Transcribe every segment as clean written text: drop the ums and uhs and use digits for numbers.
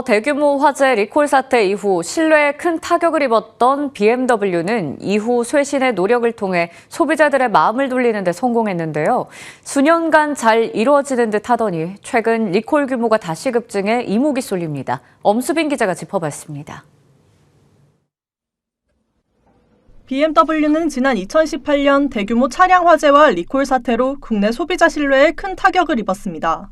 대규모 화재 리콜 사태 이후 신뢰에 큰 타격을 입었던 BMW는 이후 쇄신의 노력을 통해 소비자들의 마음을 돌리는 데 성공했는데요. 수년간 잘 이루어지는 듯 하더니 최근 리콜 규모가 다시 급증해 이목이 쏠립니다. 엄수빈 기자가 짚어봤습니다. BMW는 지난 2018년 대규모 차량 화재와 리콜 사태로 국내 소비자 신뢰에 큰 타격을 입었습니다.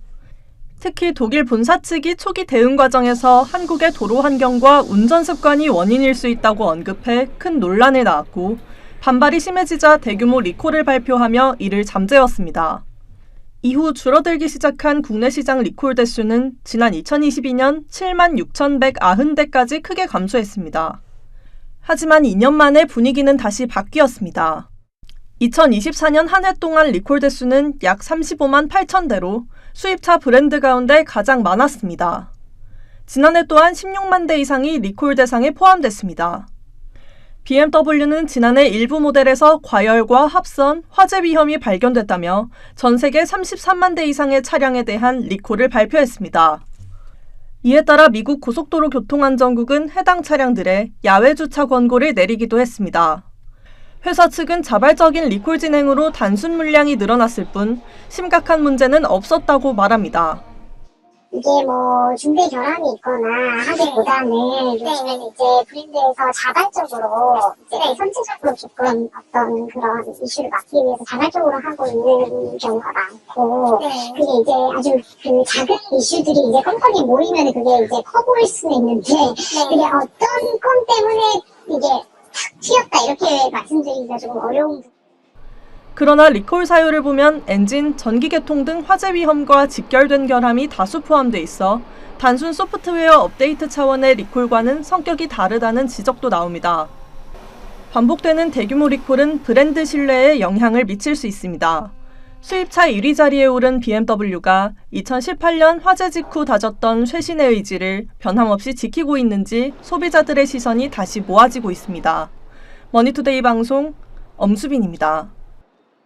특히 독일 본사 측이 초기 대응 과정에서 한국의 도로 환경과 운전 습관이 원인일 수 있다고 언급해 큰 논란이 나왔고, 반발이 심해지자 대규모 리콜을 발표하며 이를 잠재웠습니다. 이후 줄어들기 시작한 국내 시장 리콜 대수는 지난 2022년 76,190대까지 크게 감소했습니다. 하지만 2년 만에 분위기는 다시 바뀌었습니다. 2024년 한 해 동안 리콜 대수는 약 35만 8천 대로 수입차 브랜드 가운데 가장 많았습니다. 지난해 또한 16만 대 이상이 리콜 대상에 포함됐습니다. BMW는 지난해 일부 모델에서 과열과 합선, 화재 위험이 발견됐다며 전 세계 33만 대 이상의 차량에 대한 리콜을 발표했습니다. 이에 따라 미국 고속도로교통안전국은 해당 차량들의 야외 주차 권고를 내리기도 했습니다. 회사 측은 자발적인 리콜 진행으로 단순 물량이 늘어났을 뿐 심각한 문제는 없었다고 말합니다. 이게 중대 결함이 있거나 하기보다는 요즘에는 이제 브랜드에서 자발적으로 이제 선체적으로 겪은 어떤 그런 이슈를 막기 위해서 자발적으로 하고 있는 경우가 많고, 그게 이제 아주 그 작은 이슈들이 이제 건건이 모이면 그게 이제 커 보일 수는 있는데, 그게 어떤 건 때문에 이게 탁 튀었다 이렇게 말씀드리기가 조금 어려운. 그러나 리콜 사유를 보면 엔진, 전기 계통 등 화재 위험과 직결된 결함이 다수 포함돼 있어 단순 소프트웨어 업데이트 차원의 리콜과는 성격이 다르다는 지적도 나옵니다. 반복되는 대규모 리콜은 브랜드 신뢰에 영향을 미칠 수 있습니다. 수입차 1위 자리에 오른 BMW가 2018년 화재 직후 다졌던 쇄신의 의지를 변함없이 지키고 있는지 소비자들의 시선이 다시 모아지고 있습니다. 머니투데이 방송 엄수빈입니다.